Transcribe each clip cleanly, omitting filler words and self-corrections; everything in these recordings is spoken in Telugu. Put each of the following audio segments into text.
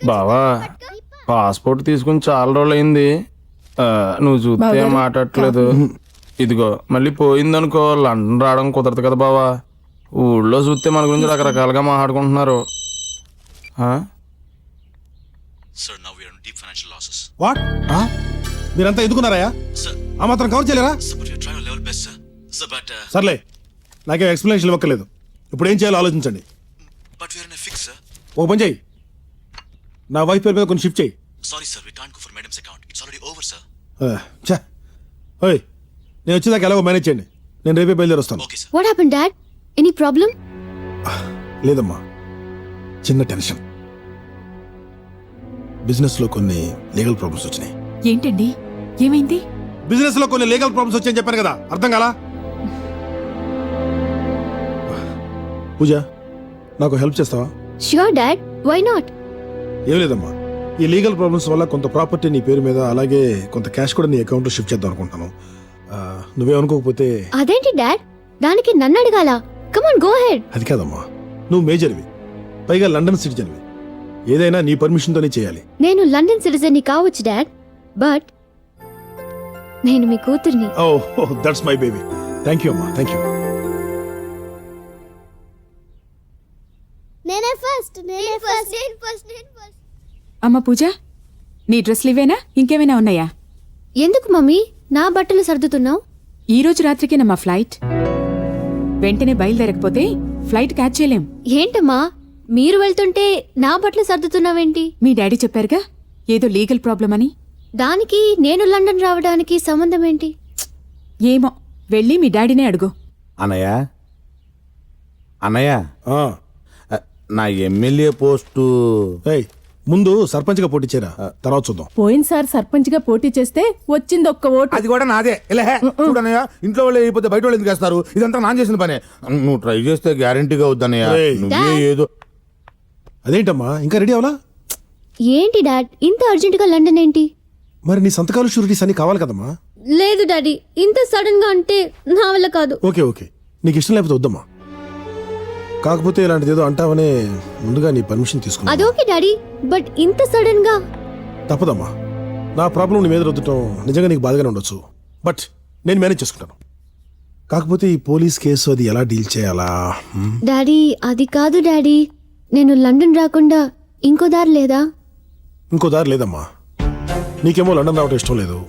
బావా పాస్పోర్ట్ తీసుకుని చాలా రోజులు అయింది. నువ్వు చూస్తే మాట్లాడట్లేదు. ఇదిగో మళ్ళీ పోయిందనుకో లండన్ రావడం కుదరదు కదా బావా. ఊళ్ళో చూస్తే మన గురించి రకరకాలుగా మాట్లాడుకుంటున్నారు. వాట్ మీరంతా ఎదుకున్నారా? ఆ మాత్రం కవర్ చేయలేరా? సర్లే, నాకేం ఎక్స్ప్లెనేషన్ ఇవ్వక్కర్లేదు. ఇప్పుడు ఏం చేయాలో ఆలోచించండి. ఓ పని చేయి, నా వైఫ్ పేరు మీద కొన్ని షిఫ్ట్ చేయి. నేను వచ్చేదాకా ఎలాగో మేనేజ్ చేయండి. నేను రేపే బయలుదేరి వస్తాను. What happened, Dad? Any problem? లేదమ్మా, చిన్న టెన్షన్. బిజినెస్ లో కొన్ని లీగల్ ప్రాబ్లమ్స్ వచ్చినాయి. ఏంటండి, ఏమైంది? బిజినెస్ లో కొన్ని లీగల్ ప్రాబ్లమ్స్ వచ్చాయని చెప్పాను కదా, అర్థం కాలా? పూజ, నాకు హెల్ప్ చేస్తావా? Sure, Dad. Why not? ఏం లేదమ్మా, ఈ లీగల్ ప్రాబ్లమ్స్ వల్ల కొంత ప్రాపర్టీ నీ పేరు మీద, అలాగే కొంత క్యాష్ కూడా నీ అకౌంట్ లో షిఫ్ట్ చేద్దాం అనుకుంటాను. నువ్వే అనుకోకపోతే. అదేంటి డాడ్, దానికి నన్ను అడగాల? Come on, go ahead. అది కాదమ్మా, నువ్వు మేజర్వి, పైగా లండన్ సిటిజన్వి. ఏదైనా నీ పర్మిషన్ తోనే చేయాలి. నేను లండన్ సిటిజన్ ని కావచ్చు డాడ్, బట్ నేను మీ కూతుర్ని. ఓహ్, that's my baby. Thank you అమ్మా, థ్యాంక్ యూ. నేనే ఫస్ట్. అమ్మ పూజ, నీ డ్రెస్లు ఇవేనా, ఇంకేమైనా ఉన్నాయా? ఎందుకు మమ్మీ నా బట్టలు సర్దుతున్నావు? ఈ రోజు రాత్రికేనమ్మా ఫ్లైట్. వెంటనే బయలుదేరకపోతే ఫ్లైట్ క్యాచ్ చేయలేం. ఏంటమ్మా మీరు వెళ్తుంటే నా బట్టలు సర్దుతున్నావేంటి? మీ డాడీ చెప్పారుగా ఏదో లీగల్ ప్రాబ్లం అని. దానికి నేను లండన్ రావడానికి సంబంధం ఏంటి? ఏమో, వెళ్ళి మీ డాడీనే అడుగు. అన్నయ్య, నా ఎమ్మెల్యే పోస్టు ముందు సర్పంచ్ గా పోటీ చేయరా, తర్వాత చూద్దాం. పోయినసారి సర్పంచ్ గా పోటీ చేస్తే వచ్చింది ఒక్క ఓటు. అది కూడా నాదే. చూడన్నయ్య, ఇంట్లో వాళ్ళు అయిపోతే బయట వాళ్ళు ఎందుకు వేస్తారు? ఇదంతా నాన్ చేసిన పనే. నువ్వు ట్రై చేస్తే గ్యారంటీగా వద్దన్నయ్య. నువ్వే ఏదో. అదేంటమ్మా ఇంకా రెడీ అవలా? ఏంటి డాడ్ ఇంత అర్జెంట్ గా లండన్ ఏంటి? మరి నీ సంతకాలు షూరిటీస్ అన్ని కావాలి కదమ్మా. లేదు డాడీ, ఇంత సడన్ గా అంటే నా వల్ల కాదు. ఓకే ఓకే, నీకు ఇష్టం లేకపోతే వద్దమ్మా. కాకపోతే ఇలాంటిది ఏదో అంటావనే ముందుగా నీ పర్మిషన్ తీసుకున్నా. అదోకే డాడీ, బట్ ఇంత సడన్ గా తప్పదమ్మా. నా ప్రాబ్లం నీ మీద రుద్దటం నిజంగా నీకు బాధగానే ఉండొచ్చు, బట్ నేను మేనేజ్ చేసుకుంటాను. కాకపోతే ఈ పోలీస్ కేసు అది ఎలా డీల్ చేయాలా? డాడీ అది కాదు డాడీ, నేను లండన్ రాకుండా ఇంకో దారి లేదా? ఇంకో దారి లేదమ్మా. నీకేమో లండన్ రావటం ఇష్టం లేదు.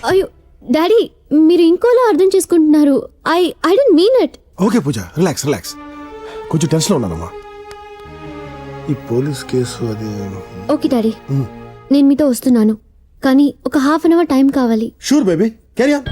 అయ్యో డాడీ, మీరు ఇంకోలా అర్థం చేసుకుంటున్నారు. I don't mean it. Okay Pooja, relax relax. కొంచెం టెన్షన్లో ఉన్నానమ్మా. ఈ పోలీస్ కేసు అది. ఓకే డాడీ, నేను మీతో వస్తున్నాను, కానీ ఒక హాఫ్ అన్ అవర్ టైం కావాలి. Sure baby, carry on.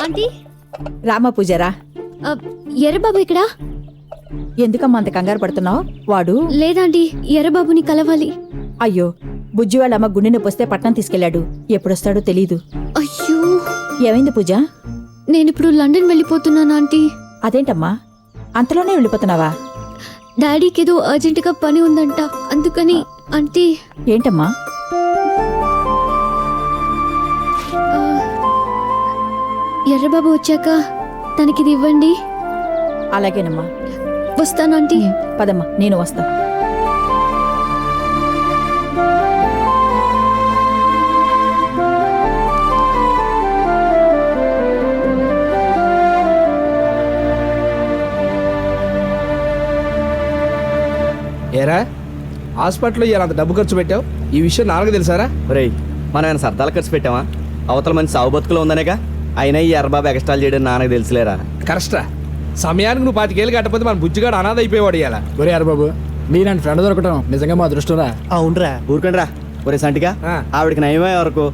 Aunty, Rama Pujara, Errababu ఇక్కడ? ఎందుకమ్మా అంత కంగారు పడుతున్నావు? వాడు లేదండి, ఎర్రబాబుని కలవాలి. అయ్యో, బుజ్జి వాళ్ళ అమ్మ గుండె నొప్పి వస్తే పట్నం తీసుకెళ్లాడు. ఎప్పుడొస్తాడో తెలీదు. అయ్యో, ఏమైంది పూజ? నేనిప్పుడు లండన్ వెళ్ళిపోతున్నాను ఆంటీ. అదేంటమ్మా అంతలోనే వెళ్ళిపోతున్నావా? డాడీకి ఏదో అర్జెంటుగా పని ఉందంట, అందుకని. ఆంటీ. ఏంటమ్మా? ఎర్రబాబు వచ్చాక తనకిది ఇవ్వండి. అలాగేనమ్మా. వస్తాను ఆంటీ. పదమ్మా, నేను వస్తా. ఏరా హాస్పిటల్లో ఇలా అంత డబ్బు ఖర్చు పెట్టావు, ఈ విషయం నాలుగు తెలుసారా? రేయ్ మనం ఏమైనా సరదాలు ఖర్చు పెట్టామా? అవతల మంది సాగు బతుకులో ఉందనేగా. అయినా ఈ ఎర్రబాబు ఎక్స్ట్రాలు చేయడం నాన్నకు తెలుసులేరా. కరెక్టా, సమయానికి నువ్వు 25 ఏళ్ళు కట్టకపోతే మన బుజ్జిగాడు అనాథ అయిపోయేవాడు ఇలా. ఒరే యారు బాబు, నీలాంటి ఫ్రెండ్ దొరకటం నిజంగా మా అదృష్టంరా. అవునరా, ఊరుకండి రా. ఒరే సంటిగా, ఆవిడకి నయమే వరకు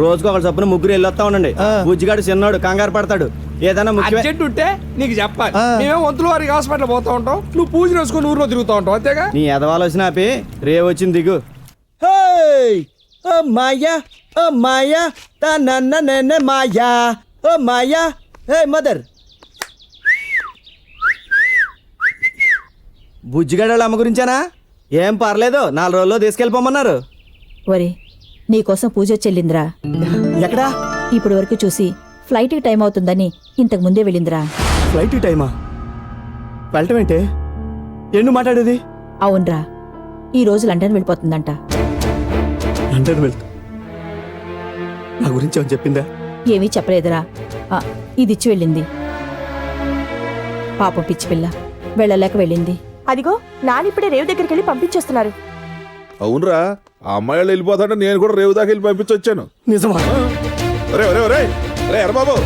రోజుకు ఒకటి చొప్పున ముగ్గురు వెళ్ళొస్తా ఉండండి. బుజ్జిగాడు చిన్నాడు, కంగారు పడతాడు. ఏదైనా ముఖ్యమే అర్జెంట్ ఉంటే నీకు చెప్పాలి. మేమేం వంతుల వారికి హాస్పిటల్ పోతా ఉంటాం, నువ్వు పూజ వేసుకొని ఊర్లో తిరుగుతూ ఉంటావు అంతేగా. నీ ఎదవాలు వచ్చిన ఆపి రే వచ్చింది దిగు. ఓ మాయా, ఓ మాయా, నన్న మాయా, ఓ మాయా, హే మదర్. బుజ్జిగాడు వాళ్ళ అమ్మ గురించేనా? ఏం పర్లేదు, 4 రోజుల్లో తీసుకెళ్ళిపోమన్నారు. ఒరే నీకోసం పూజ చెల్లిందిరా. ఎక్కడా? ఇప్పుడు వరకు చూసి ఫ్లైట్కి టైం అవుతుందని ఇంతకు ముందే వెళ్ళిందిరా. ఫ్లైట్ టైమా? వెళ్ళటం ఏంటే? ఎన్ను మాట్లాడేది? అవునరా, ఈ రోజు లండన్ వెళ్ళిపోతుందంట. లండన్ వెళ్తా? నా గురించి ఏమని చెప్పిందా? ఏమీ చెప్పలేదురా. ఇది ఇచ్చి వెళ్ళింది. పాపం పిచ్చి పిల్ల వెళ్ళలేక వెళ్ళింది. అదిగో నానిప్పుడే రేవు దగ్గరికి వెళ్ళి పంపించేస్తున్నారు. అవునరా, ఆ అమ్మాయి వాళ్ళు వెళ్ళిపోతాంటే నేను కూడా రేవు దాకా వెళ్ళి పంపించొచ్చాను. నిజమా? ఒరే ఒరే ఒరే ఒరే ఎర్రబాబు,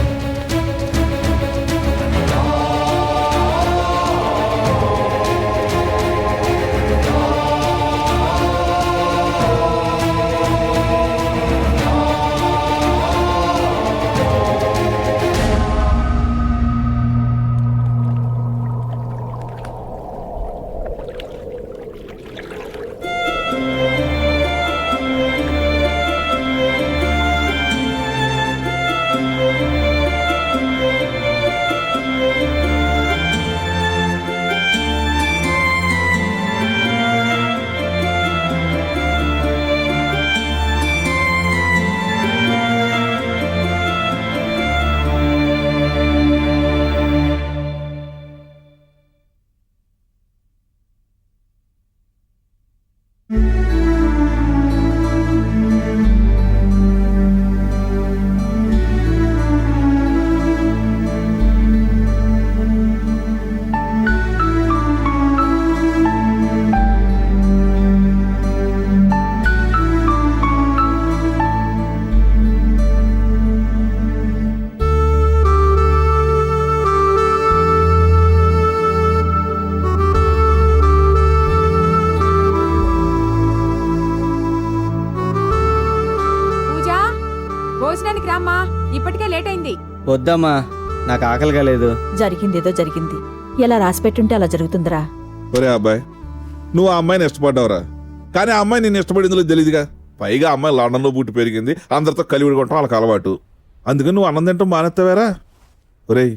భోజనానికి రామ్మా, ఇప్పటికే లేట్ అయింది. వద్దమ్మా, నాకు ఆకలిగా లేదు. జరిగిందేదో జరిగింది. ఎలా రాసిపెట్టుంటే అలా జరుగుతుందిరా. ఒరే అబ్బాయి, నువ్వు ఆ అమ్మాయిని ఇష్టపడ్డావురా, కానీ ఆ అమ్మాయి నేను ఇష్టపడిందో తెలియదుగా. పైగా అమ్మాయి లండన్లో పుట్టి పెరిగింది, అందరితో కలివిడి కొట్టడం వాళ్ళకి అలవాటు. అందుకని నువ్వు అన్నం తింటాం మానేస్తావేరా? ఒరేయ్,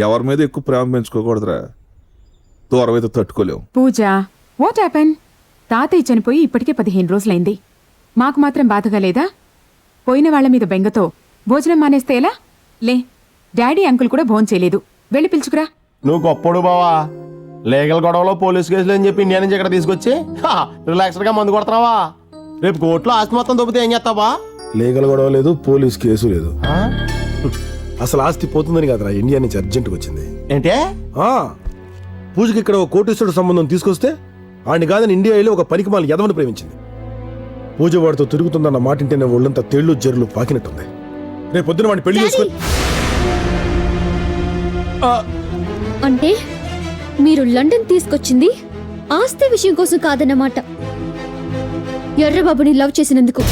ఎవరి మీద ఎక్కువ ప్రేమ పెంచుకోకూడదురా, దూరం అయితే తట్టుకోలేవు. పూజ, వాట్ హ్యాపెన్? తాతయ్య చనిపోయి ఇప్పటికే 15 రోజులైంది. మాకు మాత్రం బాధగా లేదా? పోయిన వాళ్ల మీద బెంగతో భోజనం మానేస్తే ఎలా? లే, డాడీ అంకుల్ కూడా భోజనం చేయలేదు. వెళ్ళి పిలుచుకురా. నువ్వు గొప్పడు బావా. లీగల్ గొడవలో పోలీస్ కేసులు అని చెప్పి ఇండియా నుంచి ఇక్కడ తీసుకొచ్చి రిలాక్స్డ్ గా మందు కొడుతున్నావా? రేపు కోర్టులో ఆస్తి మొత్తం దొబ్బితే ఏం చేస్తావా? లీగల్ గొడవ లేదు, పోలీస్ కేసు లేదు. అసలు ఆస్తి పోతుందని కాదురా ఇండియా నుంచి అర్జెంట్గా వచ్చింది. ఏంటే? పూజకి ఇక్కడ ఒక కోటీశ్వరుడు సంబంధం తీసుకొస్తే ఆడిని కాదని ఇండియా వెళ్ళి ఒక పనికి మాల యదవని ప్రేమించింది. పూజ వాడితో తిరుగుతుందన్న మాటింటేనే ఒళ్ళంతా తేళ్లు జర్లు పాకినట్టుంది. రేపు పొద్దున వాడిని పెళ్లి చేసుకుని. అంటే మీరు లండన్ తీసుకొచ్చింది ఆస్తి విషయం కోసం కాదన్నమాట. ఎర్రబాబుని లవ్ చేసినందుకు.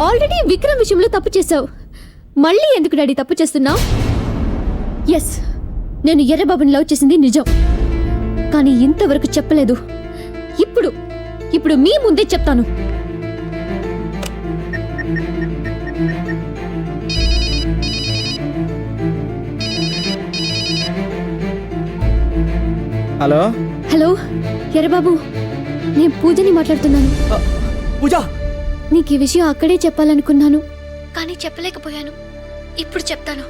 ఆల్రెడీ విక్రమ్ విషయంలో తప్పు చేశావు, మళ్ళీ ఎందుకు డాడీ తప్పు చేస్తున్నావు? ఎస్, నేను ఎర్రబాబుని లవ్ చేసింది నిజం, కానీ ఇంతవరకు చెప్పలేదు. ఇప్పుడు మీ ముందే చెప్తాను. హలో హలో ఎర్రబాబు, నేను పూజని మాట్లాడుతున్నాను. పూజ, నీకు ఈ విషయం అక్కడే చెప్పాలనుకున్నాను, కానీ చెప్పలేకపోయాను. ఇప్పుడు చెప్తాను.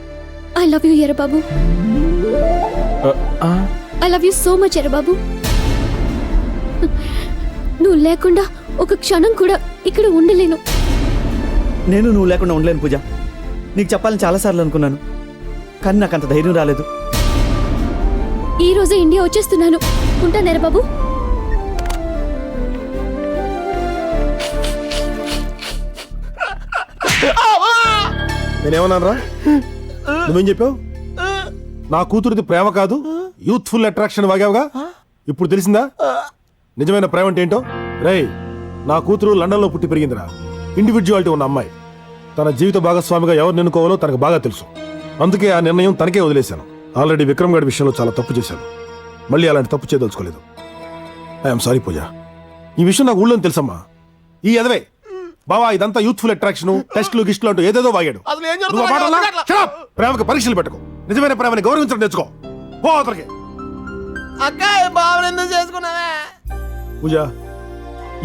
I love you Errababu. I love you so much Errababu. నువ్వు లేకుండా ఒక క్షణం కూడా ఇక్కడ ఉండలేను. నేను నువ్వు లేకుండా ఉండలేను పూజ. నీకు చెప్పాలని చాలాసార్లు అనుకున్నాను, కానీ నాకు అంత ధైర్యం రాలేదు. ఈ రోజే ఇండియా వచ్చేస్తున్నాను. ఉంటాను ఎర్రబాబు. నేనేమన్నానరా? నువ్వేం చెప్పావు? నా కూతురిది ప్రేమ కాదు యూత్ఫుల్ అట్రాక్షన్ వాగావుగా. ఇప్పుడు తెలిసిందా నిజమైన ప్రేమ అంటే ఏంటో? రేయ్, నా కూతురు లండన్లో పుట్టి పెరిగిందిరా. ఇండివిజువాలిటీ ఉన్న అమ్మాయి. తన జీవిత భాగస్వామిగా ఎవరు ఎన్నుకోవాలో తనకు బాగా తెలుసు. అందుకే ఆ నిర్ణయం తనకే వదిలేశాను. ఆల్రెడీ విక్రమ్ గారి విషయంలో చాలా తప్పు చేశాను. మళ్ళీ అలాంటి తప్పు చేయదలుచుకోలేదు. ఐఎమ్ సారీ పూజ. ఈ విషయం నాకు ఊళ్ళో తెలుసమ్మా. ఈ ఎదవే బావా ఇదంతా యూత్ఫుల్ అట్రాక్షన్, టెస్ట్లు గిస్టులు అంటూ ఏదేదో వాగాడు. నువ్వు ఆ మాటలా? Shut up! ప్రేమకు పరీక్షలు పెట్టుకో. నిజమైన ప్రేమని గౌరవించడం నేర్చుకో. పో అవతలకి. పూజ,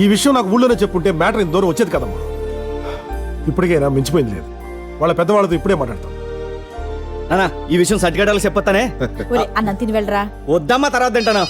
ఈ విషయం నాకు ఊళ్ళోనే చెప్పుంటే మ్యాటర్ ఇంత దూరం వచ్చేది కదమ్మా. ఇప్పటికైనా మించిపోయింది లేదు. వాళ్ళ పెద్దవాళ్ళతో ఇప్పుడే మాట్లాడతాం. అన్నా ఈ విషయం సర్టిఫికేట్ చెప్పొస్తానే. అన్నం తిని వెళ్ళరా. వద్దమ్మా తర్వాత తింటానా.